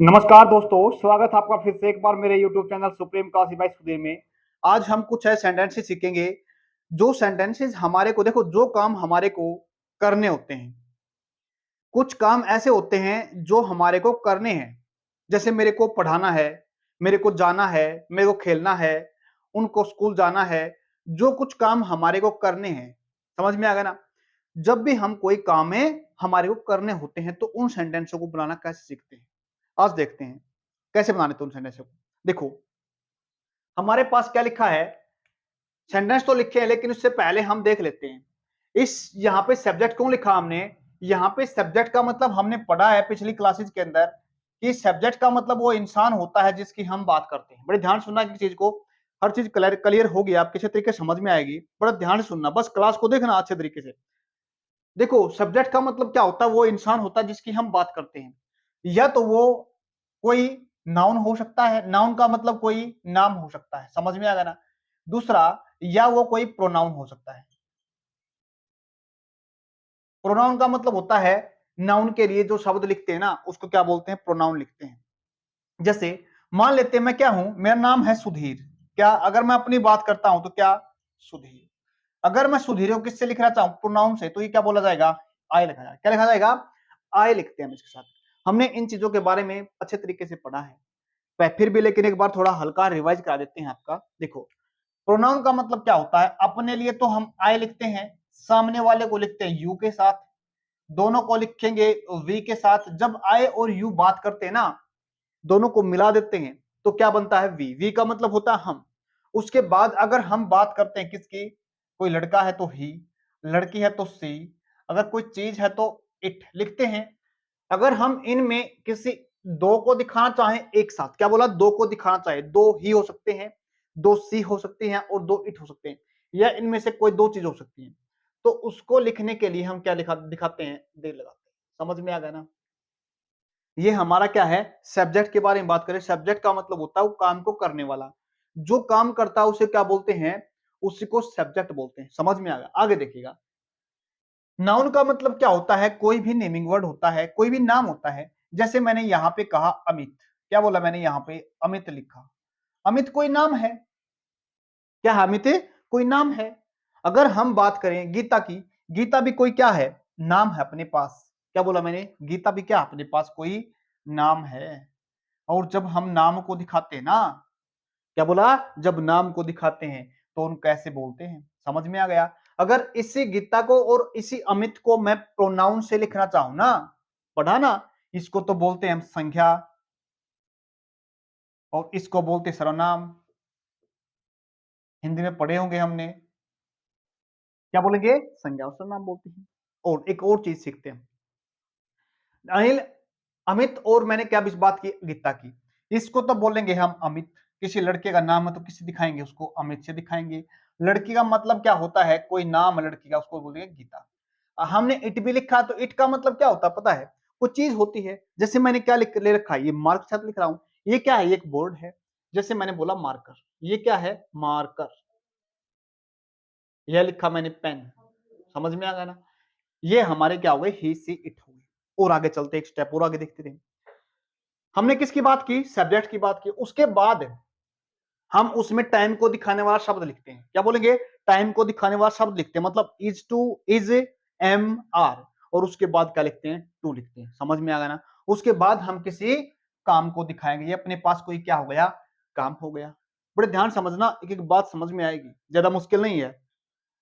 नमस्कार दोस्तों, स्वागत है आपका फिर से एक बार मेरे YouTube channel supreme Kashi by Sudhir में। आज हम कुछ है सेंटेंसेस सीखेंगे। जो सेंटेंसेस हमारे को देखो, जो काम हमारे को करने होते हैं, कुछ काम ऐसे होते हैं जो हमारे को करने हैं। जैसे मेरे को पढ़ाना है, मेरे को जाना है, मेरे को खेलना है, उनको स्कूल जाना है। जो कुछ काम हमारे को करने हैं, समझ में आ गया ना। जब भी हम कोई काम है हमारे को करने होते हैं तो उन सेंटेंसों को बनाना कैसे सीखते हैं, आज देखते हैं कैसे बनाने थे उन सेंटेंसों को। देखो, हमारे पास क्या लिखा है, सेंटेंस तो लिखे हैं लेकिन उससे पहले हम देख लेते हैं इस यहाँ पे सब्जेक्ट क्यों लिखा हमने। यहाँ पे सब्जेक्ट का मतलब हमने पढ़ा है पिछली क्लासेस के अंदर कि सब्जेक्ट का मतलब वो इंसान होता है जिसकी हम बात करते हैं। बड़े ध्यान से सुनना, की चीज को हर चीज क्लियर होगी, आप किसी तरीके से समझ में आएगी। बड़ा ध्यान से सुनना, बस क्लास को देखना अच्छे तरीके से। देखो, सब्जेक्ट का मतलब क्या होता है, वो इंसान होता है जिसकी हम बात करते हैं। या तो वो कोई नाउन हो सकता है, नाउन का मतलब कोई नाम हो सकता है, समझ में आ गया ना। दूसरा, या वो कोई प्रोनाउन हो सकता है। प्रोनाउन का मतलब होता है नाउन के लिए जो शब्द लिखते हैं ना उसको क्या बोलते हैं, प्रोनाउन लिखते हैं। जैसे मान लेते हैं मैं क्या हूं, मेरा नाम है सुधीर। क्या अगर मैं अपनी बात करता हूं तो क्या सुधीर। अगर मैं सुधीर को किससे लिखना चाहूं, प्रोनाउन से, तो ये क्या बोला जाएगा, आई लिखा जाएगा। क्या लिखा जाएगा, आई लिखते हैं हम इसके साथ। हमने इन चीजों के बारे में अच्छे तरीके से पढ़ा है, फिर भी लेकिन एक बार थोड़ा हल्का रिवाइज करा देते हैं आपका। देखो, प्रोनाउन का मतलब क्या होता है, अपने लिए तो हम आई लिखते हैं, सामने वाले को लिखते हैं यू के साथ, दोनों को लिखेंगे वी के साथ। जब आई और यू बात करते हैं ना, दोनों को मिला देते हैं तो क्या बनता है, वी। वी का मतलब होता है हम। उसके बाद अगर हम बात करते हैं किसकी, कोई लड़का है तो ही, लड़की है तो सी, अगर कोई चीज है तो इट लिखते हैं। अगर हम इनमें किसी दो को दिखाना चाहें एक साथ, क्या बोला, दो को दिखाना चाहे, दो ही हो सकते हैं, दो सी हो सकती हैं और दो इट हो सकते हैं, या इनमें से कोई दो चीज हो सकती है। तो उसको लिखने के लिए हम क्या दिखाते हैं, दे लगाते हैं। समझ में आ गया ना। ये हमारा क्या है, सब्जेक्ट के बारे में बात करें। सब्जेक्ट का मतलब होता है वो काम को करने वाला, जो काम करता है उसे क्या बोलते हैं, उसी को सब्जेक्ट बोलते हैं। समझ में आ गया, आगे देखिएगा। नाउन का मतलब क्या होता है, कोई भी नेमिंग वर्ड होता है, कोई भी नाम होता है। जैसे मैंने यहाँ पे कहा अमित, क्या बोला मैंने, यहाँ पे अमित लिखा। अमित कोई नाम है, क्या है अमित, कोई नाम है। अगर हम बात करें गीता की, गीता भी कोई क्या है, नाम है अपने पास। क्या बोला मैंने, गीता भी क्या अपने पास कोई नाम है। और जब हम नाम को दिखाते हैं ना, क्या बोला, जब नाम को दिखाते हैं तो उन कैसे बोलते हैं, समझ में आ गया। अगर इसी गीता को और इसी अमित को मैं प्रोनाउन से लिखना चाहूं ना, पढ़ा ना, इसको तो बोलते हैं हम संज्ञा, और इसको बोलते सर्वनाम। हिंदी में पढ़े होंगे हमने, क्या बोलेंगे, संज्ञा और सर्वनाम बोलते हैं। और एक और चीज सीखते हैं अनिल, अमित, और मैंने क्या बात की, गीता की। इसको तो बोलेंगे हम अमित। किसी लड़के का नाम है तो किसी दिखाएंगे, उसको अमित से दिखाएंगे। लड़की का मतलब क्या होता है, कोई नाम है लड़की का, उसको बोलेंगे गीता। हमने इट भी लिखा तो इट का मतलब क्या होता है पता है, कुछ चीज होती है। जैसे मैंने क्या लिख ले रखा है, ये मार्क के साथ लिख रहा हूं। ये क्या है, ये एक बोर्ड है। जैसे मैंने बोला मार्कर, ये क्या है, मार्कर। यह लिखा मैंने पेन, समझ में आ गया ना। ये हमारे क्या हुए, ही सी इट हुए। और आगे चलते, एक स्टेप और आगे देखते रहे। हमने किसकी बात की, सब्जेक्ट की बात की। उसके बाद हम उसमें टाइम को दिखाने वाला शब्द लिखते हैं। क्या बोलेंगे, टाइम को दिखाने वाला शब्द लिखते हैं, मतलब is to, is, M, R. और उसके बाद क्या लिखते हैं, टू लिखते हैं। समझ में आ गया ना। उसके बाद हम किसी काम को दिखाएंगे, ये अपने पास कोई क्या हो गया, काम हो गया। बड़े ध्यान समझना, एक एक बात समझ में आएगी, ज्यादा मुश्किल नहीं है।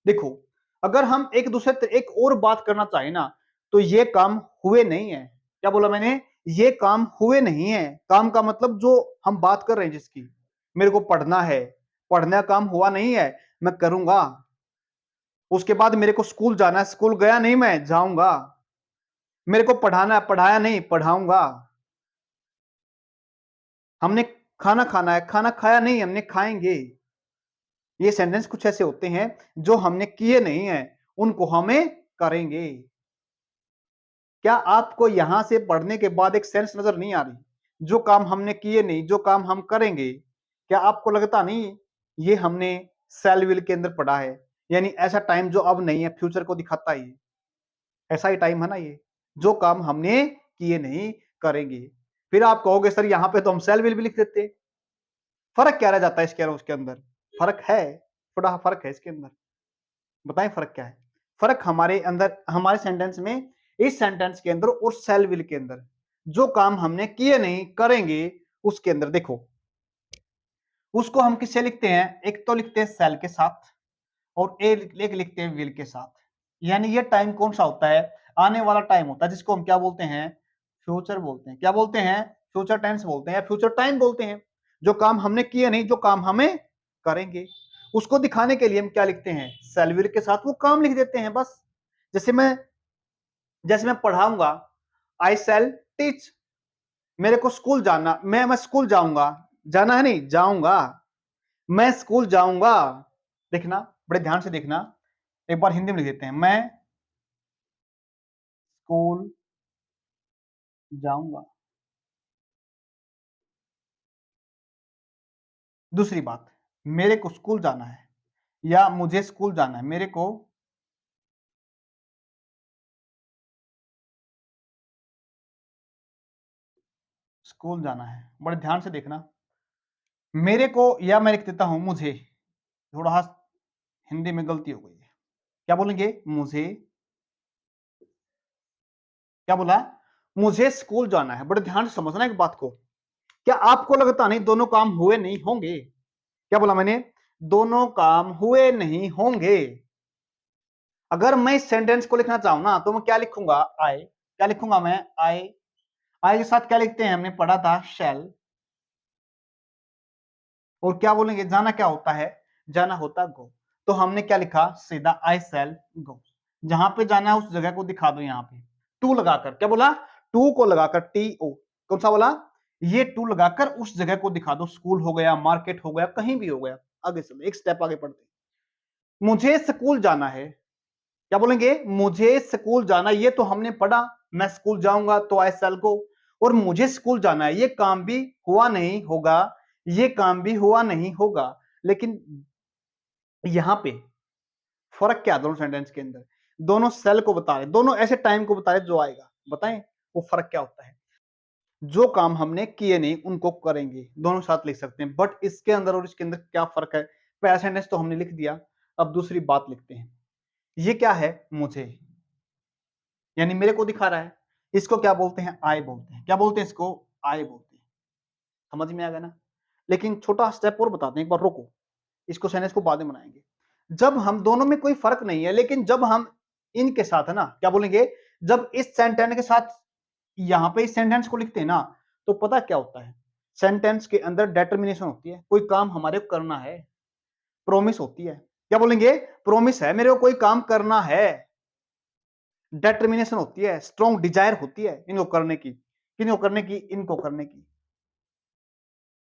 देखो, अगर हम एक दूसरे एक और बात करना चाहें ना, तो ये काम हुए नहीं है। क्या बोला मैंने, ये काम हुए नहीं है। काम का मतलब जो हम बात कर रहे हैं जिसकी, मेरे को पढ़ना है, पढ़ना काम हुआ नहीं है, मैं करूंगा। उसके बाद मेरे को स्कूल जाना है, स्कूल गया नहीं, मैं जाऊंगा। मेरे को पढ़ाना है, पढ़ाया नहीं, पढ़ाऊंगा। हमने खाना खाना है, खाना खाया नहीं, हमने खाएंगे। ये सेंटेंस कुछ ऐसे होते हैं जो हमने किए नहीं है, उनको हमें करेंगे। क्या आपको यहां से पढ़ने के बाद एक सेंस नजर नहीं आ रही, जो काम हमने किए नहीं, जो काम हम करेंगे। क्या आपको लगता नहीं ये हमने सेल विल के अंदर पढ़ा है, यानी ऐसा टाइम जो अब नहीं है, फ्यूचर को दिखाता है। ऐसा ही टाइम है ना ये, जो काम हमने किए नहीं, करेंगे। फिर आप कहोगे सर यहाँ पे तो हम सेल विल भी लिख देते। फर्क क्या रह जाता है इसके और उसके अंदर? फर्क है, थोड़ा फर्क है इसके अंदर। बताएं फर्क क्या है? फर्क हमारे अंदर, हमारे सेंटेंस में, इस सेंटेंस के अंदर और सेल विल के अंदर, जो काम हमने किए नहीं करेंगे उसके अंदर देखो, उसको हम किससे लिखते हैं? एक तो लिखते हैं सेल के साथ और एक लिखते हैं विल के साथ। यानी ये टाइम कौन सा होता है? आने वाला टाइम होता है, जिसको हम क्या बोलते हैं? फ्यूचर बोलते हैं। क्या बोलते हैं? फ्यूचर टेंस बोलते हैं या फ्यूचर टाइम बोलते हैं। जो काम हमने किए नहीं, जो काम हमें करेंगे, उसको दिखाने के लिए हम क्या लिखते हैं? सेल विल के साथ वो काम लिख देते हैं बस। जैसे मैं पढ़ाऊंगा, आई सेल टीच। मेरे को स्कूल जाना, मैं स्कूल जाऊंगा, जाना है नहीं, जाऊंगा, मैं स्कूल जाऊंगा। देखना, बड़े ध्यान से देखना, एक बार हिंदी में लिख देते हैं, मैं स्कूल जाऊंगा। दूसरी बात, मेरे को स्कूल जाना है या मुझे स्कूल जाना है, मेरे को स्कूल जाना है। बड़े ध्यान से देखना, मेरे को या मैं लिख देता हूं मुझे, थोड़ा हिंदी में गलती हो गई है। क्या बोलेंगे? मुझे, क्या बोला? मुझे स्कूल जाना है। बड़े ध्यान से समझना एक बात को। क्या आपको लगता नहीं दोनों काम हुए नहीं होंगे? क्या बोला मैंने? दोनों काम हुए नहीं होंगे। अगर मैं इस सेंटेंस को लिखना चाहूं ना, तो मैं क्या लिखूंगा? आई। क्या लिखूंगा मैं? आई। आई के साथ क्या लिखते हैं? हमने पढ़ा था शैल। और क्या बोलेंगे? जाना क्या होता है? जाना होता गो। तो हमने क्या लिखा? सीधा आई शैल गो। जहां पे जाना है उस जगह को दिखा दो। यहाँ पे टू लगाकर, क्या बोला? टू को लगाकर, टी ओ, कौन सा बोला? ये टू लगाकर उस जगह को दिखा दो। स्कूल हो गया, मार्केट हो गया, कहीं भी हो गया। आगे चलो, एक स्टेप आगे बढ़ते। मुझे स्कूल जाना है। क्या बोलेंगे? मुझे स्कूल जाना। ये तो हमने पढ़ा, मैं स्कूल जाऊंगा तो आई शैल गो। और मुझे स्कूल जाना है, ये काम भी हुआ नहीं होगा, ये काम भी हुआ नहीं होगा। लेकिन यहां पे फर्क क्या? दोनों सेंटेंस के अंदर दोनों सेल को बता रहे, दोनों ऐसे टाइम को बता रहे जो आएगा। बताएं वो फर्क क्या होता है? जो काम हमने किए नहीं उनको करेंगे, दोनों साथ लिख सकते हैं। बट इसके अंदर और इसके अंदर क्या फर्क है? पहला सेंटेंस तो हमने लिख दिया, अब दूसरी बात लिखते हैं। ये क्या है? मुझे, यानी मेरे को दिखा रहा है। इसको क्या बोलते हैं? आई बोलते हैं। क्या बोलते हैं इसको? आई बोलते हैं। समझ में आ गया ना? लेकिन छोटा स्टेप और बताते हैं, एक बार रोको, इसको सेंटेंस को बाद में बनाएंगे। जब हम दोनों में कोई फर्क नहीं है, लेकिन जब हम इनके साथ है ना, क्या बोलेंगे? जब इस सेंटेंस के साथ यहां पे इस सेंटेंस को लिखते हैं ना, तो पता क्या होता है? सेंटेंस के अंदर डिटर्मिनेशन होती है, कोई काम हमारे को करना है। प्रोमिस होती है। क्या बोलेंगे? प्रोमिस है, मेरे को कोई काम करना है। डिटर्मिनेशन होती है, स्ट्रॉन्ग डिजायर होती है इनको करने की। किनको करने की? इनको करने की।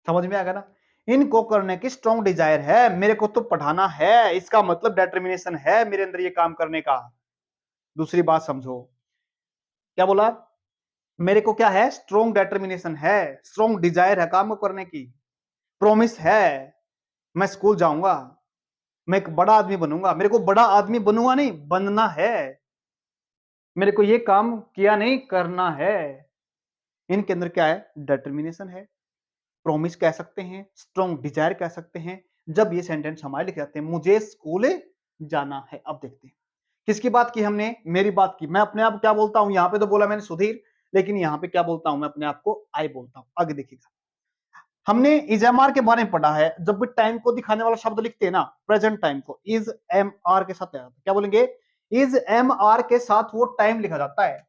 समझ में आ गया ना? इनको करने की स्ट्रॉन्ग डिजायर है, मेरे को तो पढ़ाना है, इसका मतलब डिटर्मिनेशन है मेरे अंदर ये काम करने का। दूसरी बात समझो, क्या बोला? मेरे को क्या है? स्ट्रॉन्ग डिटर्मिनेशन है, स्ट्रॉन्ग डिजायर है काम को करने की। प्रॉमिस है, मैं स्कूल जाऊंगा, मैं एक बड़ा आदमी बनूंगा। मेरे को बड़ा आदमी बनूंगा नहीं, बनना है। मेरे को ये काम किया नहीं, करना है। इनके अंदर क्या है? डिटर्मिनेशन है, प्रॉमिस कह सकते हैं, स्ट्रॉन्ग डिजायर कह सकते हैं। जब ये सेंटेंस हमारे लिखे जाते हैं, मुझे स्कूल जाना है। अब देखते हैं किसकी बात की हमने? मेरी बात की। मैं अपने आप क्या बोलता हूं? यहां पे तो बोला मैंने सुधीर, लेकिन यहां पे क्या बोलता हूं? मैं अपने आप को आई बोलता हूं। आगे देखिएगा, हमने इज एम आर के बारे में पढ़ा है। जब भी टाइम को दिखाने वाला शब्द लिखते हैं ना, प्रेजेंट टाइम को इज एम आर के साथ, क्या बोलेंगे? इज एम आर के साथ वो टाइम लिखा जाता है।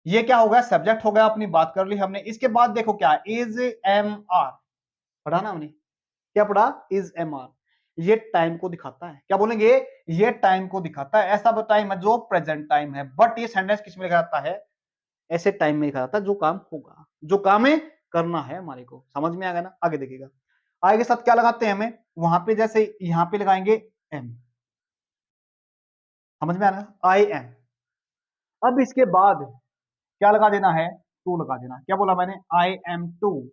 ये क्या हो गया? सब्जेक्ट हो गया, अपनी बात कर ली हमने। इसके बाद देखो क्या, इज एम आर पढ़ा ना हमने? क्या पढ़ा? Is M are. ये टाइम को दिखाता है। क्या बोलेंगे? ये टाइम को दिखाता है, ऐसा टाइम है जो प्रेजेंट टाइम है। बट ये सेंटेंस किस में लिखा जाता है? ऐसे टाइम में लिखा जाता है जो काम होगा, जो काम है करना है हमारे को। समझ में आ गया ना? आगे देखिएगा, आगे के साथ क्या लगाते हैं हमें? वहां पे जैसे यहां पे लगाएंगे एम। समझ में आ रहा है? I M. अब इसके बाद क्या लगा देना है? टू लगा देना। क्या बोला मैंने? I am to.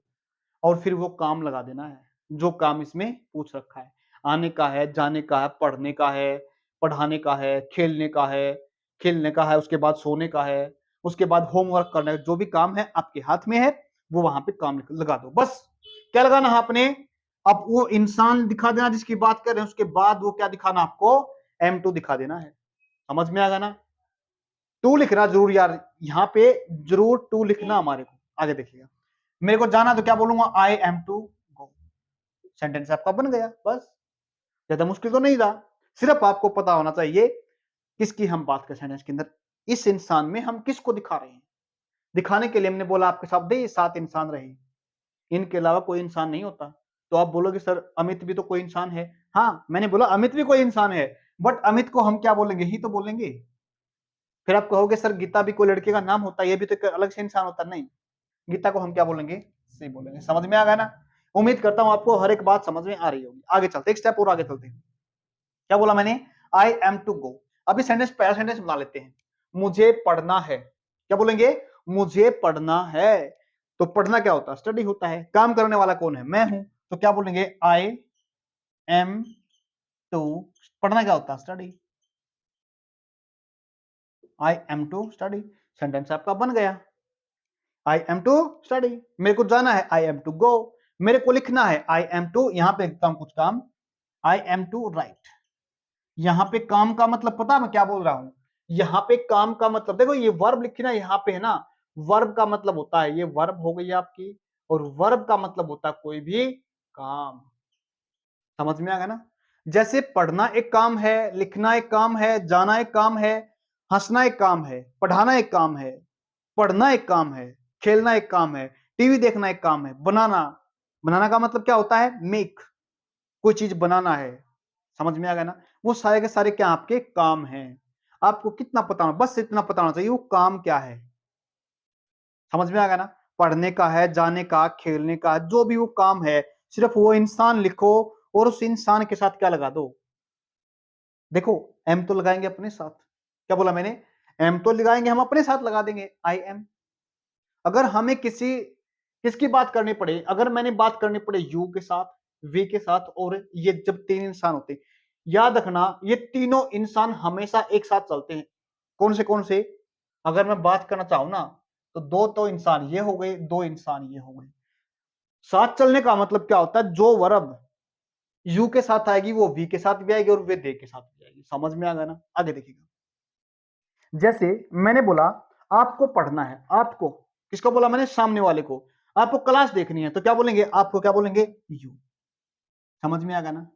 और फिर वो काम लगा देना है जो काम इसमें पूछ रखा है। आने का है, जाने का है, पढ़ने का है, पढ़ाने का है, खेलने का है, खेलने का है, उसके बाद सोने का है, उसके बाद होमवर्क करना है। जो भी काम है आपके हाथ में है, वो वहां पे काम लगा दो, बस क्या लगाना है आपने, अब वो इंसान दिखा देना जिसकी बात कर रहे हैं, उसके बाद वो क्या दिखाना आपको, M2 दिखा देना है। समझ में आ गया ना, टू लिखना जरूर यार, यहाँ पे जरूर टू लिखना हमारे को। आगे देखिएगा, मेरे को जाना तो क्या बोलूंगा, I am to go, sentence आपका बन गया, बस ज्यादा मुश्किल तो नहीं था। सिर्फ आपको पता होना चाहिए किसकी हम बात कर सेंटेंस के अंदर, इस इंसान में हम किसको दिखा रहे हैं। दिखाने के लिए हमने बोला आपके शब्द ये 7 इंसान रहे, इनके अलावा कोई इंसान नहीं होता। तो आप बोलोगे सर अमित भी तो कोई इंसान है, हाँ मैंने बोला अमित भी कोई इंसान है, बट अमित को हम क्या बोलेंगे, ही तो बोलेंगे। फिर आप कहोगे सर गीता भी कोई लड़के का नाम होता है, ये भी तो एक अलग से इंसान होता है, नहीं, गीता को हम क्या बोलेंगे, सी बोलेंगे। समझ में आ गया ना, उम्मीद करता हूं आपको हर एक बात समझ में आ रही होगी। आगे चलते, एक स्टेप और आगे चलते हैं। क्या बोला मैंने, आई एम टू गो। अभी सेंटेंस पहला सेंटेंस बना लेते हैं, मुझे पढ़ना है, क्या बोलेंगे, मुझे पढ़ना है। तो पढ़ना क्या होता है, स्टडी होता है। काम करने वाला कौन है, मैं हूं, तो क्या बोलेंगे, आई एम टू, पढ़ना क्या होता है, study, I am to study, sentence आपका बन गया। आई एम टू स्टडी, मेरे को जाना है, आई एम टू गो, मेरे को लिखना है, आई एम टू, यहां पे लिखता हूं कुछ काम, आई एम टू राइट। यहां पे काम का मतलब पता मैं क्या बोल रहा हूं, यहां पे काम का मतलब देखो, ये वर्ब लिखी ना यहां पे है ना, वर्ब का मतलब होता है, ये वर्ब हो गई आपकी, और वर्ब का मतलब होता है कोई भी काम। समझ में आ गया ना, जैसे पढ़ना एक काम है, लिखना एक काम है, जाना एक काम है, हंसना एक काम है, पढ़ाना एक काम है, पढ़ना एक काम है, खेलना एक काम है, टीवी देखना एक काम है, बनाना, बनाना का मतलब क्या होता है, मेक, कोई चीज बनाना है। समझ में आ गया ना, वो सारे के सारे क्या आपके काम हैं। आपको कितना पता होना, बस इतना पता होना चाहिए वो काम क्या है। समझ में आ गया ना, पढ़ने का है, जाने का, खेलने का, जो भी वो काम है, सिर्फ वो इंसान लिखो और उस इंसान के साथ क्या लगा दो, देखो एम तो लगाएंगे अपने साथ, क्या बोला मैंने, एम तो लगाएंगे हम अपने साथ लगा देंगे, आई एम। अगर हमें किसकी बात करनी पड़े, अगर मैंने बात करनी पड़े यू के साथ, वी के साथ, और ये जब 3 इंसान होते हैं, याद रखना ये तीनों इंसान हमेशा एक साथ चलते हैं। कौन से, अगर मैं बात करना चाहूं ना, तो दो तो इंसान ये हो गए, दो इंसान ये हो गए। साथ चलने का मतलब क्या होता है, जो वर्ब यू के साथ आएगी वो वी के साथ भी आएगी और वे दे के साथ भी आएगी। समझ में आ गया ना, आगे देखिएगा, जैसे मैंने बोला आपको पढ़ना है, आपको, किसको बोला मैंने, सामने वाले को, आपको क्लास देखनी है, तो क्या बोलेंगे, आपको क्या बोलेंगे, यू। समझ में आ गया ना,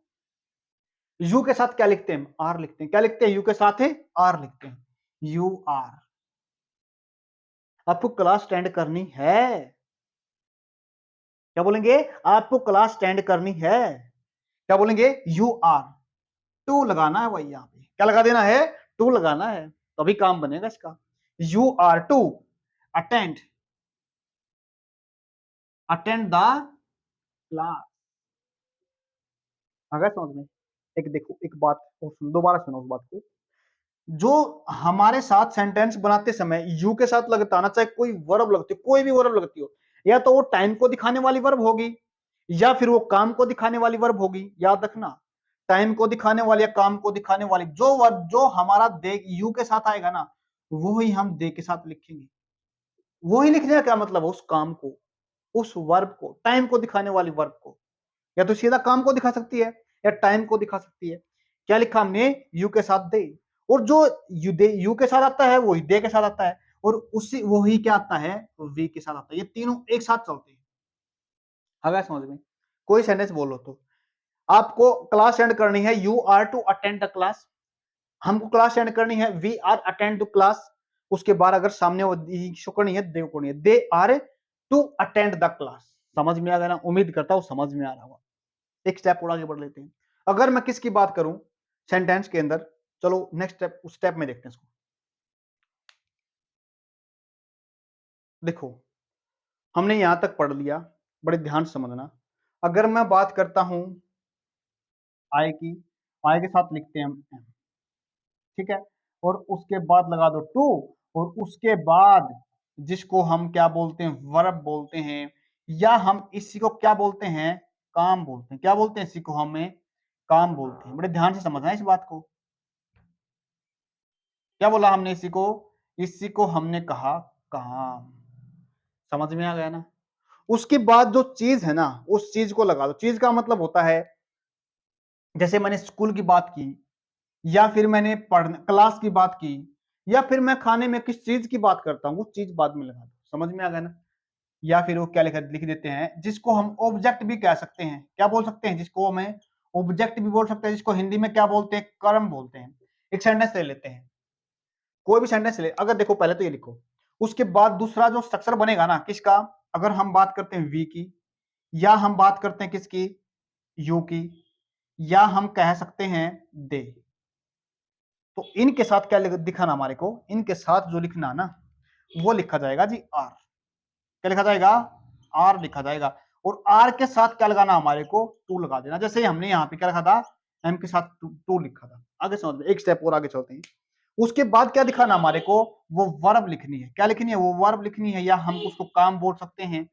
यू के साथ क्या लिखते हैं, आर लिखते हैं, क्या लिखते हैं, यू के साथ है आर लिखते हैं, यू आर। आपको क्लास अटेंड करनी है, क्या बोलेंगे, आपको क्लास अटेंड करनी है, क्या बोलेंगे, यू आर। टू लगाना है भाई, यहाँ पे क्या लगा देना है, टू लगाना है, तभी काम बनेगा इसका। You are to attend, attend the class. आ गया समझ में। एक देखो एक बात और दोबारा सुनो उस बात को, जो हमारे साथ सेंटेंस बनाते समय यू के साथ लगता ना, चाहे कोई वर्ब लगती हो, कोई भी वर्ब लगती हो, या तो वो टाइम को दिखाने वाली वर्ब होगी, या फिर वो काम को दिखाने वाली वर्ब होगी। याद रखना, टाइम को दिखाने वाली या काम को दिखाने वाली जो वर्ब जो हमारा दे यू के साथ आएगा ना, वो ही हम दे के साथ लिखेंगे। वो ही लिखने का क्या मतलब है, उस काम को, उस वर्ब को, टाइम को दिखाने वाली वर्ब को, या तो सीधा काम को दिखा सकती है या टाइम को दिखा सकती है। क्या लिखा हमने, यू के साथ दे, और जो यू के साथ आता है वही दे के साथ आता है, और उससे वही क्या आता है, वी के साथ आता है। ये तीनों एक साथ चलते हैं। अगर समझ में, कोई सेंटेंस बोलो तो आपको क्लास एंड करनी है, you are to attend the class, हमको क्लास एंड करनी है, we are attend the class. उसके बाद अगर सामने वो शो करनी है, दे करनी है, they are to attend the class. समझ में आ गया ना, उम्मीद करता हूं समझ में आ रहा होगा। एक स्टेप और आगे बढ़ लेते हैं। अगर मैं किसकी बात करूं सेंटेंस के अंदर, चलो नेक्स्ट स्टेप, उस स्टेप में देखते हैं इसको। देखो हमने यहां तक पढ़ लिया, बड़े ध्यान से समझना। अगर मैं बात करता हूं आई की, आई के साथ लिखते हैं हम M, ठीक है, और उसके बाद लगा दो टू, और उसके बाद जिसको हम क्या बोलते हैं, वर्ब बोलते हैं, या हम इसी को क्या बोलते हैं, काम बोलते हैं। क्या बोलते हैं इसी को, हमें काम बोलते हैं। बड़े ध्यान से समझना इस बात को। क्या बोला हमने इसी को, इसी को हमने कहा काम। समझ में आ गया ना, उसके बाद जो चीज है ना उस चीज को लगा दो। चीज का मतलब होता है जैसे मैंने स्कूल की बात की, या फिर मैंने पढ़ क्लास की बात की, या फिर मैं खाने में किस चीज की बात करता हूँ, वो चीज बाद में लगा दो। समझ में आ गया ना। या फिर वो क्या लिख देते हैं जिसको हम ऑब्जेक्ट भी कह सकते हैं। क्या बोल सकते हैं? जिसको हमें ऑब्जेक्ट भी बोल सकते हैं, जिसको हिंदी में क्या बोलते हैं? कर्म बोलते हैं। एक सेंटेंस ले लेते हैं, कोई भी सेंटेंस ले। अगर देखो पहले तो ये लिखो, उसके बाद दूसरा जो स्ट्रक्चर बनेगा ना किसका, अगर हम बात करते हैं वी की, या हम बात करते हैं किसकी, यू की, या हम कह सकते हैं दे, तो इनके साथ क्या दिखाना हमारे को, इनके साथ जो लिखना ना वो लिखा जाएगा जी आर। क्या लिखा जाएगा? आर लिखा जाएगा। और आर के साथ क्या लगाना हमारे को? टू लगा देना। जैसे हमने यहाँ पे क्या लिखा था, एम के साथ टू लिखा था। आगे समझ में, एक स्टेप और आगे चलते हैं। उसके बाद क्या दिखाना हमारे को? वो वर्ब लिखनी है। क्या लिखनी है? वो वर्ब लिखनी है, या हम उसको काम बोल सकते हैं।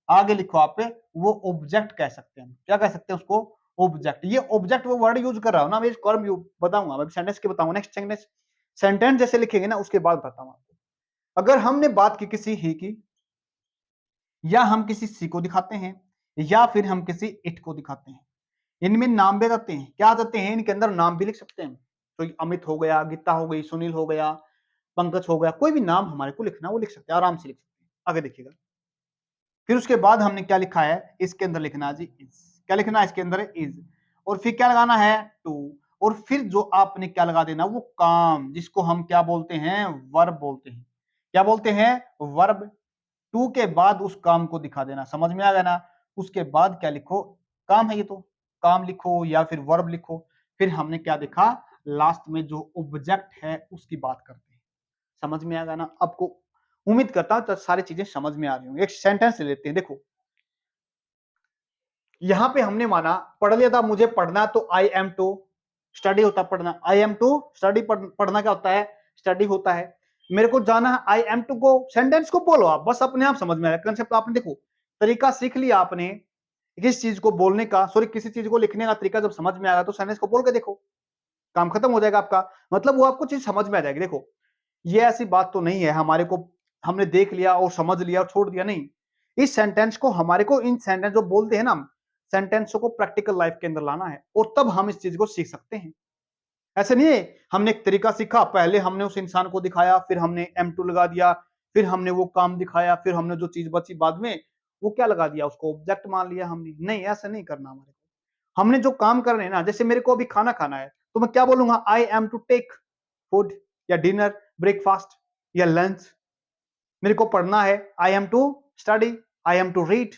आगे लिखो आप पे, वो ऑब्जेक्ट कह सकते हैं। क्या कह सकते हैं उसको? ऑब्जेक्ट। ये ऑब्जेक्ट वो वर्ड यूज कर रहा हूं ना, मैं कर्म बताऊंगा, मैं सेंटेंस के बताऊंगा। नेक्स्ट सेंटेंस, सेंटेंस जैसे लिखेंगे ना उसके बाद बताऊंगा आपको। अगर हमने बात की किसी ही की, या हम किसी सी को दिखाते हैं, या फिर हम किसी इट को दिखाते हैं, इनमें नाम भी आते हैं। क्या आ जाते हैं? इनके अंदर नाम भी लिख सकते हैं। तो अमित हो गया, गीता हो गई, सुनील हो गया, पंकज हो गया, कोई भी नाम हमारे को लिखना वो लिख सकते हैं, आराम से लिख सकते हैं। आगे देखिएगा, फिर उसके बाद हमने क्या लिखा है, इसके अंदर लिखना जी इज। क्या लिखना है इसके अंदर? इज। और फिर क्या लगाना है? टू। और फिर जो आपने क्या लगा देना, वो काम, जिसको हम क्या बोलते हैं? वर्ब बोलते हैं। क्या बोलते हैं? वर्ब। टू के बाद उस काम को दिखा देना। समझ में आ गया ना। उसके बाद क्या लिखो? काम है ये तो, काम लिखो या फिर वर्ब लिखो। फिर हमने क्या देखा, लास्ट में जो ऑब्जेक्ट है उसकी बात करते हैं। समझ में आ गया ना आपको? उम्मीद करता हूं तो सारी चीजें समझ में आ रही होंगी। एक सेंटेंस ले लेते हैं, देखो यहां पे हमने माना, पढ़ लिया था मुझे पढ़ना, तो आई एम टू स्टडी होता है पढ़ना। आई एम टू स्टडी, पढ़ना क्या होता है? स्टडी होता है। मेरे को जाना है आई एम टू को, सेंटेंस को बोलो आप, बस अपने आप समझ में आएगा कंसेप्ट। आपने देखो तरीका सीख लिया आपने किस चीज को बोलने का, सॉरी किसी चीज को लिखने का तरीका जब समझ में आएगा तो सेंटेंस को बोल के देखो, काम खत्म हो जाएगा आपका। मतलब वो आपको चीज समझ में आ जाएगी। देखो ये ऐसी बात तो नहीं है हमारे को हमने देख लिया और समझ लिया और छोड़ दिया, नहीं। इस सेंटेंस को हमारे को, इन सेंटेंस जो बोलते हैं ना हम, सेंटेंसों को प्रैक्टिकल लाइफ के अंदर लाना है, और तब हम इस चीज को सीख सकते हैं। ऐसे नहीं है हमने एक तरीका सीखा, पहले हमने उस इंसान को दिखाया, फिर हमने M2 लगा दिया, फिर हमने वो काम दिखाया, फिर हमने जो चीज बची बाद में वो क्या लगा दिया, उसको ऑब्जेक्ट मान लिया हमने। नहीं, ऐसा नहीं करना हमारे को। हमने जो काम कर रहे हैं ना, जैसे मेरे को अभी खाना खाना है तो मैं क्या बोलूंगा? I am to take food, या डिनर, ब्रेकफास्ट, या लंच। मेरे को पढ़ना है, I am to study, I am to read.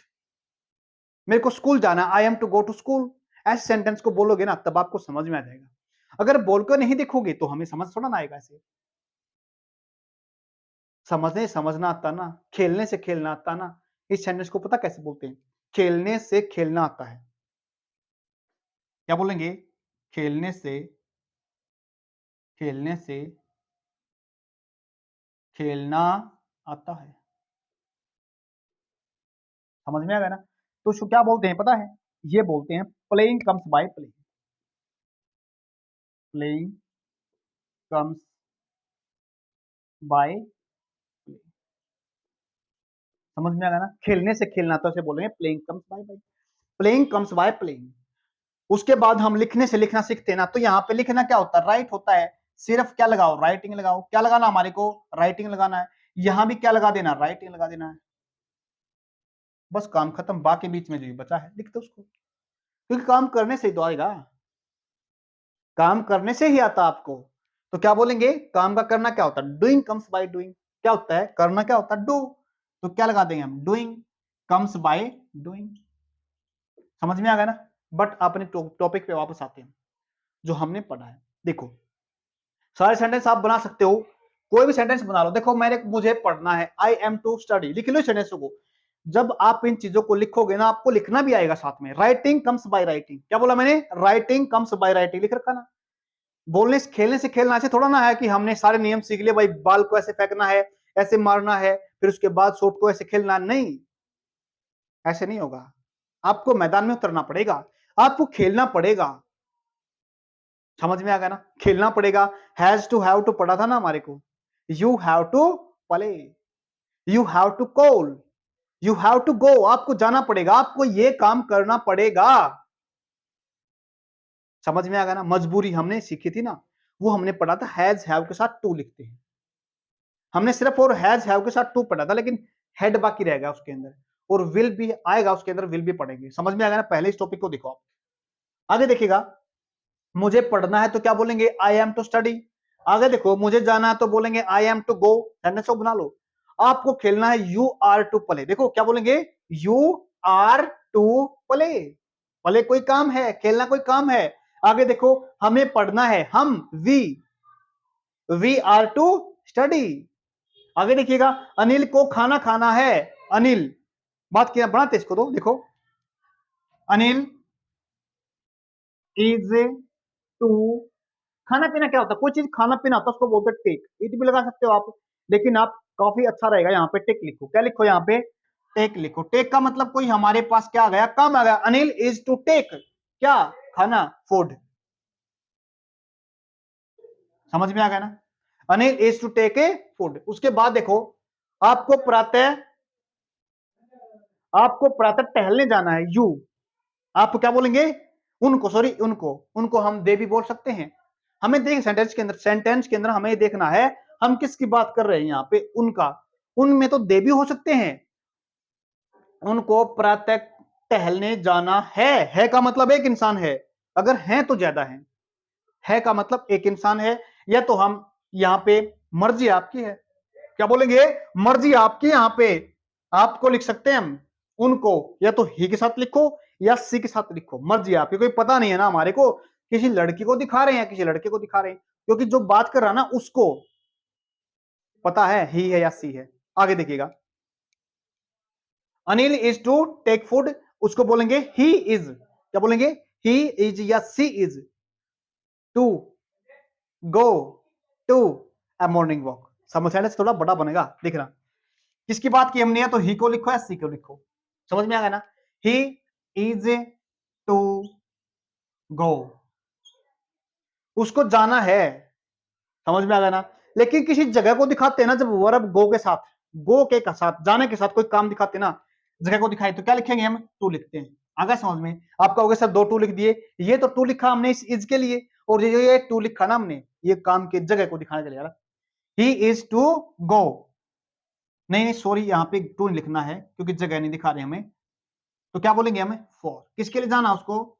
मेरे को स्कूल जाना, I am to go to school. ऐसे सेंटेंस को बोलोगे ना तब आपको समझ में आ जाएगा। अगर बोलकर नहीं देखोगे तो हमें समझ थोड़ा ना आएगा। ऐसे समझना आता ना, खेलने से खेलना आता ना। इस सेंटेंस को पता कैसे बोलते हैं? खेलने से खेलना आता है। क्या बोलेंगे? खेलने से, खेलने से खेलना आता है। समझ में आ गया ना। तो उसको क्या बोलते हैं पता है? ये बोलते हैं playing comes by playing. Playing comes by playing. समझ में आ गया ना। खेलने से खेलना तो ऐसे बोलेंगे playing comes by by, playing comes by playing. उसके बाद हम लिखने से लिखना सीखते हैं ना, तो यहाँ पे लिखना क्या होता है? राइट होता है। सिर्फ क्या लगाओ? राइटिंग लगाओ। क्या लगाना हमारे को? राइटिंग लगाना है। यहां भी क्या लगा देना? राइटिंग लगा देना है। बस काम खत्म। बाकी बीच में जो बचा है लिख दो उसको, क्योंकि काम करने से ही तो आएगा। काम करने से ही आता आपको। तो क्या बोलेंगे? काम का करना क्या होता है? Doing comes by doing. क्या होता है? करना क्या होता है? डू। तो क्या लगा देंगे हम? Doing comes by doing. समझ में आ गया ना। बट अपने टॉपिक पे वापस आते हैं जो हमने पढ़ा है। देखो सारे सेंटेंस आप बना सकते हो, कोई भी सेंटेंस बना लो। देखो मुझे पढ़ना है, आई एम टू स्टडी, लिख लो सेंटेंस को। जब आप इन चीजों को लिखोगे ना आपको लिखना भी आएगा साथ में। Writing comes by writing. क्या बोला मैंने? राइटिंग कम्स बाय राइटिंग लिख रखा ना। बोलने से खेलने से खेलना ऐसे थोड़ा ना है कि हमने सारे नियम सीख लिए, भाई बाल को ऐसे फेंकना है, ऐसे मारना है, फिर उसके बाद शॉट को ऐसे खेलना। नहीं, ऐसे नहीं होगा। आपको मैदान में उतरना पड़ेगा, आपको खेलना पड़ेगा। समझ में आ गया ना। खेलना पड़ेगा। हैज टू हैव टू पढ़ा था ना हमारे को। You have to play, you have to call, you have to go, आपको जाना पड़ेगा, आपको ये काम करना पड़ेगा। समझ में आ गया ना? मजबूरी हमने सीखी थी ना, वो हमने पढ़ा था हैज हैव के साथ टू लिखते हैं। हमने सिर्फ और हैज हैव के साथ टू पढ़ा था, लेकिन हेड बाकी रह गया उसके अंदर, और विल भी आएगा उसके अंदर, विल भी पढ़ेंगे। समझ में आ गया ना? पहले इस टॉपिक को देखो आप। आगे देखिएगा, मुझे पढ़ना है तो क्या बोलेंगे? I am to study. आगे देखो, मुझे जाना है तो बोलेंगे I am to go. Sentence को बना लो। आपको खेलना है, यू आर टू प्ले। देखो क्या बोलेंगे? You are to play. Play कोई काम है, खेलना कोई काम है। आगे देखो, हमें पढ़ना है, हम वी आर टू स्टडी। आगे देखिएगा, अनिल को खाना खाना है। अनिल, बात किया बनाते इसको तो देखो, अनिल इज टू, खाना पीना क्या होता है? कोई चीज खाना पीना होता है उसको बोलते हैं टेक। इट भी लगा सकते हो आप, लेकिन आप काफी अच्छा रहेगा यहाँ पे टेक लिखो। क्या लिखो यहाँ पे? टेक लिखो। टेक का मतलब कोई हमारे पास क्या आ गया? काम आ गया। अनिल इज टू टेक क्या? खाना, फूड। समझ में आ गया ना? Anil is to take a food. उसके बाद देखो, आपको प्रातः आपको प्रातः टहलने जाना है। यू, आप क्या बोलेंगे? उनको, सॉरी उनको हम दे भी बोल सकते हैं। हमें देख सेंटेंस के अंदर हमें देखना है हम किसकी बात कर रहे हैं। यहाँ पे उनका, उनमें तो दे भी हो सकते हैं। उनको प्रातः टहलने जाना है का मतलब एक इंसान है, अगर है तो ज्यादा है का मतलब एक इंसान है। या तो हम यहाँ पे मर्जी आपकी है, क्या बोलेंगे? मर्जी आपकी। यहाँ पे आपको लिख सकते हैं हम उनको, या तो ही के साथ लिखो या सी के साथ लिखो, मर्जी आपकी। कोई पता नहीं है ना हमारे को, किसी लड़की को दिखा रहे हैं, किसी लड़के को दिखा रहे हैं, क्योंकि जो बात कर रहा है ना उसको पता है ही है या सी है। आगे देखिएगा, Anil is to take food, उसको बोलेंगे ही इज। क्या बोलेंगे? ही इज या she is to go to a morning walk. समझ आया? थोड़ा बड़ा बनेगा, देखना किसकी बात की हमने, या तो ही को लिखो या सी को लिखो। समझ में आ गया ना? ही इज टू गो, उसको जाना है। समझ में आ गया ना? लेकिन किसी जगह को दिखाते हैं ना, जब वर्ब गो के साथ, गो के साथ, जाने के साथ कोई काम दिखाते हैं ना, जगह को दिखाए, तो क्या लिखेंगे हम? टू लिखते हैं। आगे समझ में? आप कहोगे सर दो टू लिख दिए, ये तो टू लिखा हमने इस इज के लिए, और ये टू लिखा ना हमने ये काम की जगह को दिखाने के लिए। ही इज टू गो, नहीं नहीं सॉरी, यहाँ पे टू लिखना है क्योंकि जगह नहीं दिखा रहे हमें। तो क्या बोलेंगे हमें? फॉर। किसके लिए जाना? उसको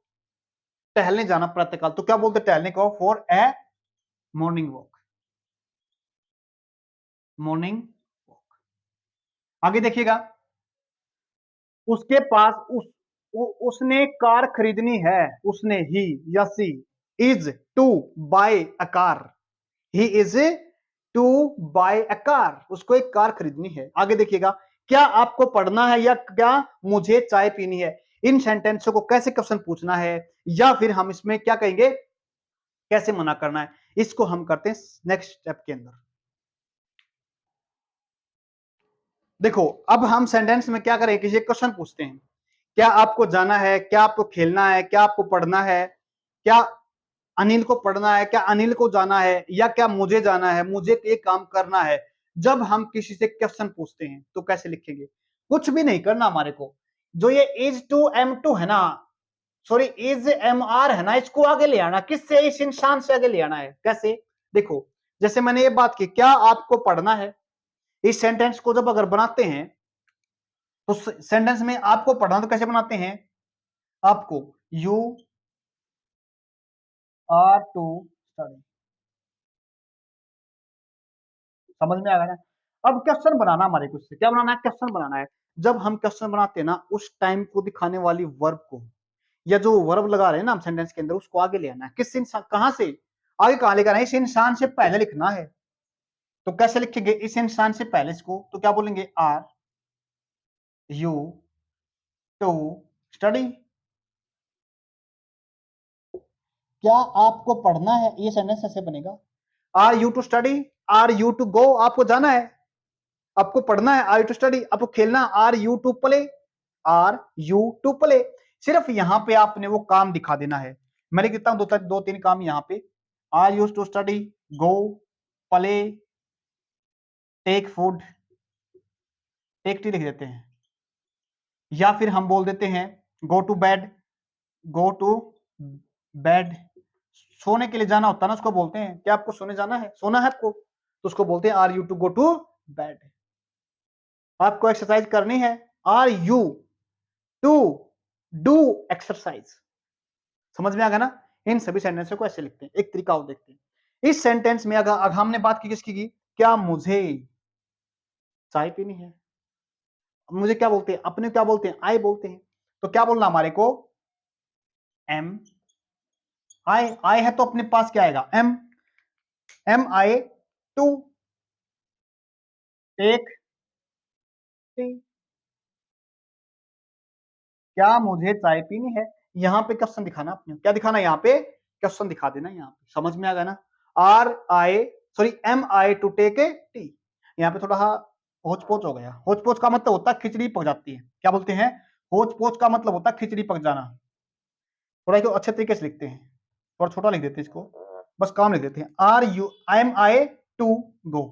टहलने जाना प्रातःकाल, तो क्या बोलते टहलने को? For a morning walk. Morning walk. आगे देखिएगा, उसके पास उसने कार खरीदनी है। उसने, ही या she is to buy a car. He is to buy a car, उसको एक कार खरीदनी है। आगे देखिएगा, क्या आपको पढ़ना है या क्या मुझे चाय पीनी है? इन सेंटेंसों को कैसे क्वेश्चन पूछना है, या फिर हम इसमें क्या कहेंगे, कैसे मना करना है, इसको हम करते हैं नेक्स्ट स्टेप के अंदर। देखो, अब हम सेंटेंस में क्या करें, किसी क्वेश्चन पूछते हैं, क्या आपको जाना है, क्या आपको खेलना है, क्या आपको पढ़ना है, क्या अनिल को पढ़ना है, क्या अनिल को जाना है, या क्या मुझे जाना है, मुझे ये काम करना है। जब हम किसी से क्वेश्चन पूछते हैं तो कैसे लिखेंगे? कुछ भी नहीं करना हमारे को, जो ये इज टू एम टू है ना, सॉरी इज एम आर है ना, इसको आगे ले आना। किससे? इस इंसान से आगे ले आना है। कैसे? देखो, जैसे मैंने ये बात की, क्या आपको पढ़ना है, इस सेंटेंस को जब अगर बनाते हैं तो सेंटेंस में आपको पढ़ना तो कैसे बनाते हैं? आपको, यू आर टू स्टडी। समझ में आ गया ना? अब क्वेश्चन बनाना हमारे कुछ से क्या बनाना है? क्वेश्चन बनाना है। जब हम क्वेश्चन बनाते हैं ना, उस टाइम को दिखाने वाली वर्ब को, या जो वर्ब लगा रहे हैं ना हम सेंटेंस के अंदर, उसको आगे ले आना है। किस इंसान, कहां से आगे, कहां लेकर आना है? इस इंसान से पहले लिखना है। तो कैसे लिखेंगे इस इंसान से पहले इसको? तो क्या बोलेंगे? Are you to study. क्या आपको पढ़ना है, ये सेंटेंस ऐसे बनेगा, are you to study, are you to go, आपको जाना है, आपको पढ़ना है, आर यू टू स्टडी, आपको खेलना, are you to play, are you to play. सिर्फ यहां पे आपने वो काम दिखा देना है। मैं लिख देता हूं दो तीन काम यहां पे, are you to study, go, play, take food, take tea लिख देते हैं। या फिर हम बोल देते हैं go to bed, go to bed, सोने के लिए जाना होता है ना, उसको बोलते हैं क्या आपको सोने जाना है, सोना है आपको, तो उसको बोलते हैं are you to go to bed. आपको एक्सरसाइज करनी है, are you to do exercise. समझ में आ गया ना। इन सभी सेंटेंसों को ऐसे लिखते हैं। एक तरीका और देखते हैं। इस सेंटेंस में अगर हमने बात की किसकी की, क्या मुझे चाय पीनी है, मुझे क्या बोलते हैं, अपने क्या बोलते हैं, आई बोलते हैं। तो क्या बोलना हमारे को, एम आई है तो अपने पास क्या आएगा, am, am I to take tea, क्या मुझे चाय पीनी है। यहां पे क्वेश्चन दिखाना, अपने क्या दिखाना, यहाँ पे क्वेश्चन दिखा देना। यहाँ पे समझ में आ गया ना। Are I sorry am I to take a tea. यहाँ पे थोड़ा होच पोच हो गया। होच पोच का मतलब होता है खिचड़ी पक जाती है। क्या बोलते हैं, होच पोच का मतलब होता है खिचड़ी पक जाना। थोड़ा इसको अच्छे तरीके से लिखते हैं, थोड़ा छोटा लिख देते हैं इसको, बस काम लिख देते हैं, are you am I to go,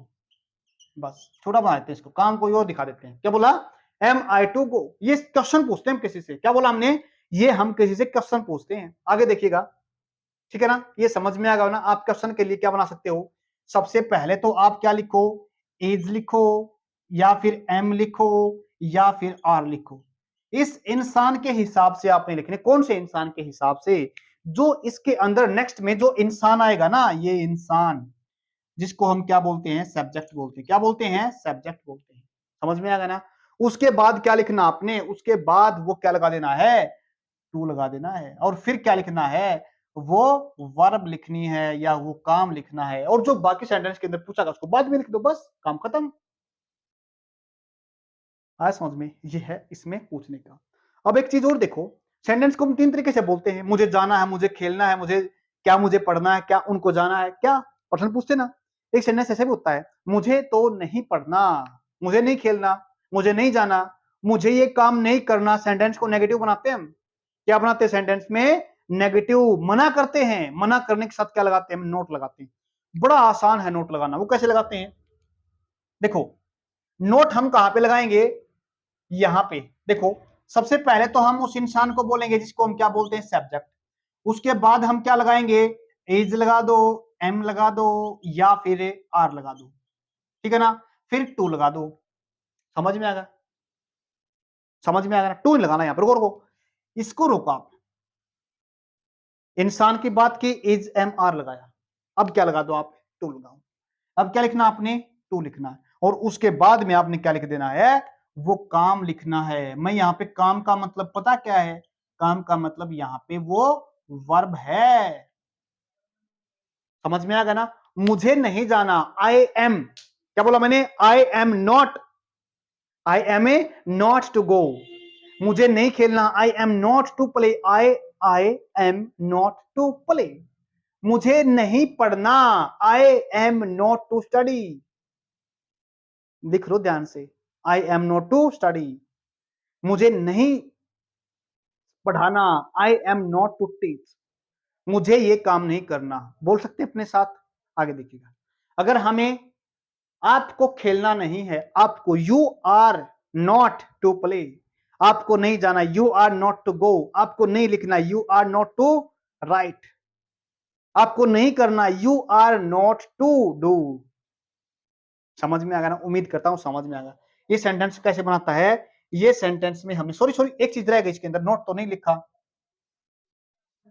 बस छोटा बना देते हैं इसको, काम कोई और दिखा देते हैं। क्या बोला, एम आई टू गो। ये क्वेश्चन पूछते हैं हम किसी से, क्या बोला हमने, ये हम किसी से क्वेश्चन पूछते हैं। आगे देखिएगा, ठीक है ना। ये समझ में आ गया ना। आप क्वेश्चन के लिए क्या बना सकते हो, सबसे पहले तो आप क्या लिखो, इज लिखो, या फिर एम लिखो, या फिर आर लिखो। इस इंसान के हिसाब से आपने लिखने, कौन से इंसान के हिसाब से, जो इसके अंदर नेक्स्ट में जो इंसान आएगा ना, ये इंसान जिसको हम क्या बोलते हैं, सब्जेक्ट बोलते हैं। क्या बोलते हैं, सब्जेक्ट बोलते हैं। समझ में आ गया ना। उसके बाद क्या लिखना आपने, उसके बाद वो क्या लगा देना है, टू लगा देना है। और फिर क्या लिखना है, वो वर्ब लिखनी है या वो काम लिखना है। और जो बाकी सेंटेंस के अंदर पूछा गया उसको बाद में लिख दो, बस काम खत्म। आया समझ में, ये है इसमें पूछने का। अब एक चीज और देखो, सेंटेंस को हम तीन तरीके से बोलते हैं, मुझे जाना है, मुझे खेलना है, मुझे क्या, मुझे पढ़ना है, क्या उनको जाना है, क्या प्रश्न पूछते ना। एक सेंटेंस ऐसे भी होता है, मुझे तो नहीं पढ़ना, मुझे नहीं खेलना, मुझे नहीं जाना, मुझे ये काम नहीं करना। सेंटेंस को नेगेटिव बनाते हैं हम। क्या बनाते हैं सेंटेंस में, नेगेटिव, मना करते हैं। मना करने के साथ क्या लगाते हैं, हम नोट लगाते हैं। बड़ा आसान है नोट लगाना। वो कैसे लगाते हैं, देखो, नोट हम कहां पे लगाएंगे, यहां पे देखो। सबसे पहले तो हम उस इंसान को बोलेंगे जिसको हम क्या बोलते हैं, सब्जेक्ट। उसके बाद हम क्या लगाएंगे, एज लगा दो, एम लगा दो, या फिर आर लगा दो, ठीक है ना। फिर टू लगा दो। समझ में आ गया, समझ में आ गया। टू लगाना, यहां पर रुको रुको, इसको रोको आप। इंसान की बात की, इज एम आर लगाया, अब क्या लगा दो आप, टू लगाओ। अब क्या लिखना आपने, टू लिखना है। और उसके बाद में आपने क्या लिख देना है, वो काम लिखना है। मैं यहाँ पे काम का मतलब पता क्या है, काम का मतलब यहाँ पे वो वर्ब है। समझ में आ गया ना। मुझे नहीं जाना, आई एम, क्या बोला मैंने, I am not, I am a not to go. मुझे नहीं खेलना, I am not to play, I am not to play. मुझे नहीं पढ़ना, I am not to study. लिख लो ध्यान से, I am not to study. मुझे नहीं पढ़ाना, I am not to teach. मुझे ये काम नहीं करना। बोल सकते हैं अपने साथ। आगे देखिएगा, अगर हमें, आपको खेलना नहीं है, आपको, you are not to play, आपको नहीं जाना, you are not to go, आपको नहीं लिखना, you are not to write, आपको नहीं करना, you are not to do. समझ में आ गया ना, उम्मीद करता हूं समझ में आ गया। ये सेंटेंस कैसे बनाता है, ये सेंटेंस में हमें, सॉरी सॉरी एक चीज रह गई इसके अंदर, नोट तो नहीं लिखा।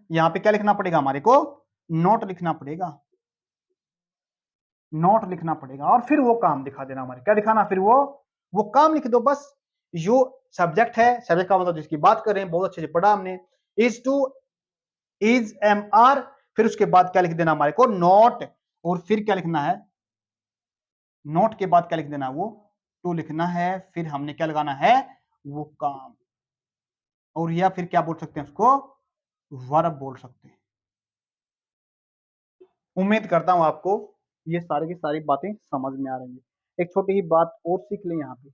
यहां पे क्या लिखना पड़ेगा हमारे को, नोट लिखना पड़ेगा, नोट लिखना पड़ेगा। और फिर वो काम दिखा देना हमारे, क्या दिखाना, फिर वो काम लिख दो बस। जो सब्जेक्ट है, सब्जेक्ट का मतलब जिसकी बात कर रहे हैं, बहुत अच्छे से पढ़ा हमने, is to, is M are, फिर उसके बाद क्या लिख देना हमारे को, नोट। और फिर क्या लिखना है, नोट के बाद क्या लिख देना, वो टू लिखना है। फिर हमने क्या लगाना है, वो काम। और या फिर क्या बोल सकते हैं उसको, वर्ब बोल सकते हैं। उम्मीद करता हूं आपको ये सारी की सारी बातें समझ में आ रही है। एक छोटी ही बात और सीख लें यहाँ पे,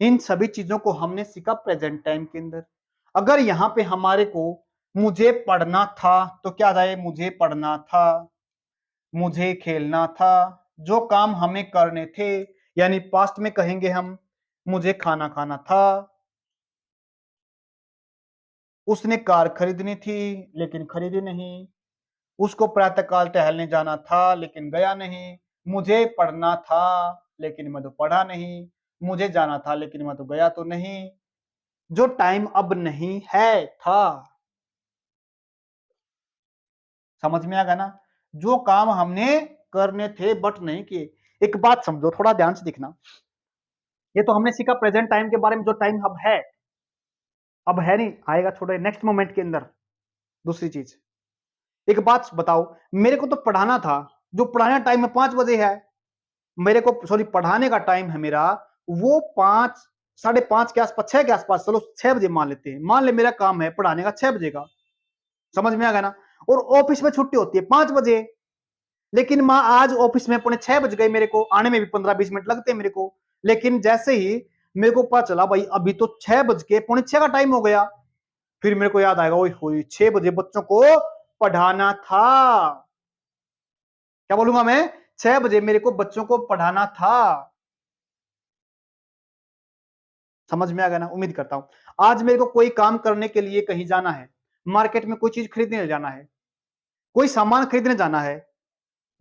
इन सभी चीजों को हमने सीखा प्रेजेंट टाइम के अंदर। अगर यहाँ पे हमारे को मुझे पढ़ना था, तो क्या जाए, मुझे पढ़ना था, मुझे खेलना था, जो काम हमें करने थे, यानी पास्ट में कहेंगे हम, मुझे खाना खाना था, उसने कार खरीदनी थी लेकिन खरीदी नहीं। उसको प्रातःकाल टहलने जाना था लेकिन गया नहीं। मुझे पढ़ना था लेकिन मैं तो पढ़ा नहीं। मुझे जाना था लेकिन मैं तो गया तो नहीं। जो टाइम अब नहीं है था। समझ में आ गया ना? जो काम हमने करने थे बट नहीं किए। एक बात समझो, थोड़ा ध्यान से देखना। ये तो हमने सीखा प्रेजेंट टाइम के बारे में, जो टाइम अब है नहीं, आएगा थोड़े नेक्स्ट मोमेंट के अंदर। दूसरी चीज, एक बात बताओ, मेरे को तो पढ़ाना था, जो पढ़ाने टाइम में 5 बजे है, मेरे को सॉरी पढ़ाने का टाइम है मेरा वो 5, 5:30 के आसपास, 6 के आसपास, चलो 6 बजे मान लेते हैं। मान ले मेरा काम है पढ़ाने का 6 बजे का। समझ में आ गया ना? और ऑफिस में छुट्टी होती है 5 बजे। लेकिन माँ आज ऑफिस में 5:45 बज गए, मेरे को आने में भी 15-20 मिनट लगते हैं मेरे को। लेकिन जैसे ही मेरे को पता चला भाई अभी तो 6 बज के 6:45 का टाइम हो गया, फिर मेरे को याद आएगा ओए होए 6 बजे बच्चों को पढ़ाना था। क्या बोलूंगा मैं? 6 बजे मेरे को बच्चों को पढ़ाना था। समझ में आ गया ना? उम्मीद करता हूं। आज मेरे को कोई काम करने के लिए कहीं जाना है, मार्केट में कोई चीज खरीदने जाना है, कोई सामान खरीदने जाना है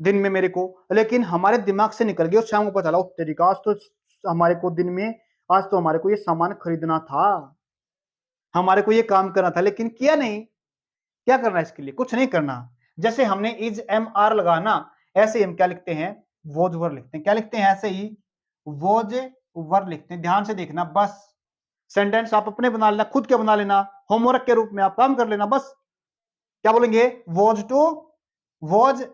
दिन में मेरे को, लेकिन हमारे दिमाग से निकल गया और शाम को पता चला तरीका आज तो हमारे को दिन में, आज तो हमारे को ये सामान खरीदना था, हमारे को ये काम करना था, लेकिन किया नहीं। क्या करना है इसके लिए? कुछ नहीं करना। जैसे हमने इज एम आर लगाना, ऐसे ही हम क्या लिखते हैं? वोज वर लिखते हैं। क्या लिखते हैं? ऐसे ही वोज वर लिखते हैं। ध्यान से देखना, बस सेंटेंस आप अपने बना लेना, खुद के बना लेना, होमवर्क के रूप में आप काम कर लेना। बस क्या बोलेंगे? वॉज टू, वॉज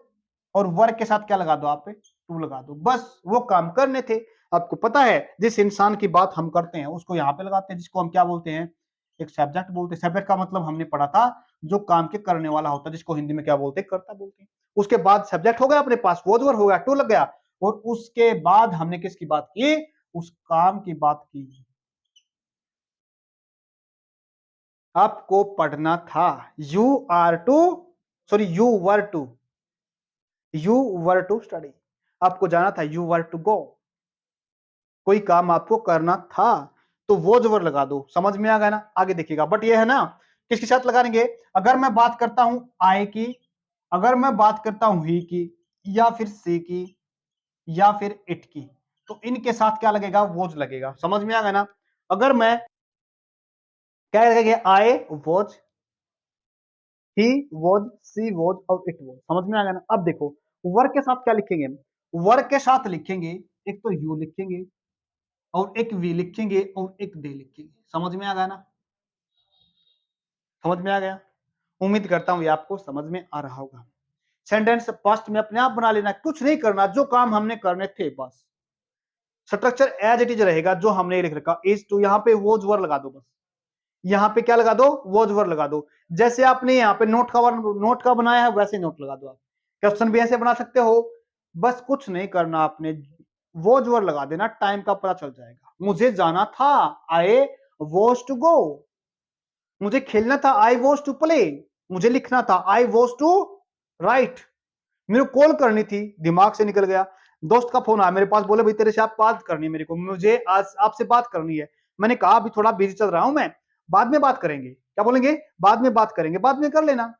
और वर्क के साथ क्या लगा दो? आप टू लगा दो। बस वो काम करने थे। आपको पता है जिस इंसान की बात हम करते हैं उसको यहाँ पे लगाते हैं, जिसको हम क्या बोलते हैं? एक सब्जेक्ट बोलते हैं। सब्जेक्ट का मतलब हमने पढ़ा था जो काम के करने वाला होता है, जिसको हिंदी में क्या बोलते हैं? कर्ता बोलते हैं। उसके बाद सब्जेक्ट हो गया अपने पास, वॉज वर हो गया, टू लग गया, और उसके बाद हमने किसकी बात की? उस काम की बात की। आपको पढ़ना था। You are to, sorry you were to study. आपको जाना था, यू वर टू गो। कोई काम आपको करना था तो वो जोवर लगा दो। समझ में आ गया ना? आगे देखिएगा। बट ये है ना, किसके साथ लगाएंगे? अगर मैं बात करता हूं आई की, अगर मैं बात करता हूं ही की, या फिर सी की, या फिर इट की, तो इनके साथ क्या लगेगा? वोज लगेगा। समझ में आ गया ना? अगर मैं क्या लगेगा? I was, he was, she was और इट वॉज। समझ में आ गया ना? अब देखो वर्क के साथ क्या लिखेंगे? वर्क के साथ लिखेंगे, एक तो यू लिखेंगे और एक वी लिखेंगे और एक दे लिखेंगे। समझ में आ गया ना? समझ में आ गया? उम्मीद करता हूं ये आपको समझ में आ रहा होगा। सेंटेंस पास्ट में अपने आप बना लेना, कुछ नहीं करना, जो काम हमने करने थे बस। स्ट्रक्चर एज इट इज रहेगा, जो हमने लिख रखा इज टू, यहाँ पे वोज वर लगा दो बस। यहाँ पे क्या लगा दो? वॉज वर लगा दो। जैसे आपने यहाँ पे नोट का बनाया है वैसे नोट लगा दो। आप क्वेश्चन भी ऐसे बना सकते हो। बस कुछ नहीं करना आपने, वॉज वर लगा देना, टाइम का पता चल जाएगा। मुझे जाना था, आई वॉज टू गो। मुझे खेलना था, आई वॉज टू प्ले। मुझे लिखना था, आई वॉज टू राइट। मेरे को कॉल करनी थी, दिमाग से निकल गया। दोस्त का फोन आया मेरे पास, बोले भाई तेरे से आप बात करनी है, मेरे को, मुझे आज आपसे बात करनी है। मैंने कहा अभी थोड़ा बिजी चल रहा हूं मैं, बाद में बात करेंगे। क्या बोलेंगे? बाद में बात करेंगे, बाद में कर लेना।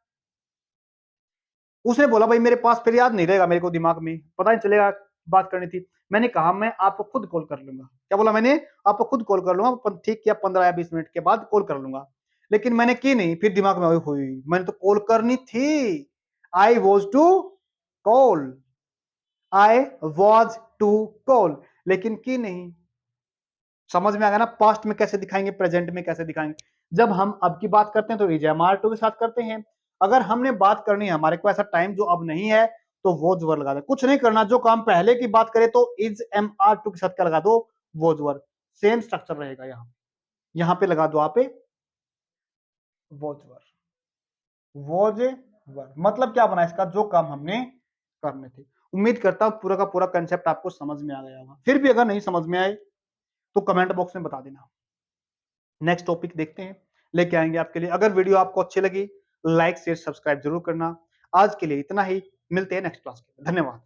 उसने बोला भाई मेरे पास फिर याद नहीं रहेगा, मेरे को दिमाग में पता नहीं चलेगा बात करनी थी। मैंने कहा मैं आपको खुद कॉल कर लूंगा। क्या बोला मैंने? आपको खुद कॉल कर लूंगा। ठीक किया, 15 या 20 मिनट के बाद कॉल कर लूंगा। लेकिन मैंने की नहीं, फिर दिमाग में हुई मैंने तो कॉल करनी थी। I was to call, I was to call, लेकिन की नहीं। समझ में आ गया ना? पास्ट में कैसे दिखाएंगे, प्रेजेंट में कैसे दिखाएंगे। जब हम अब की बात करते हैं तो इज एम आर टू के साथ करते हैं। अगर हमने बात करनी है हमारे को ऐसा टाइम जो अब नहीं है, तो वोज वर लगा दो। कुछ नहीं करना, जो काम पहले की बात करें तो इज एम आर टू के साथ क्या लगा दो? Was were. सेम स्ट्रक्चर रहेगा। यहाँ पे लगा दो आप वोज वर। वोज वर मतलब क्या बना इसका? जो काम हमने करने थे। उम्मीद करता हूं पूरा का पूरा कंसेप्ट आपको समझ में आ गया होगा। फिर भी अगर नहीं समझ में आए तो कमेंट बॉक्स में बता देना। नेक्स्ट टॉपिक देखते हैं, लेके आएंगे आपके लिए। अगर वीडियो आपको अच्छी लगी, लाइक शेयर सब्सक्राइब जरूर करना। आज के लिए इतना ही, मिलते हैं नेक्स्ट क्लास में। धन्यवाद।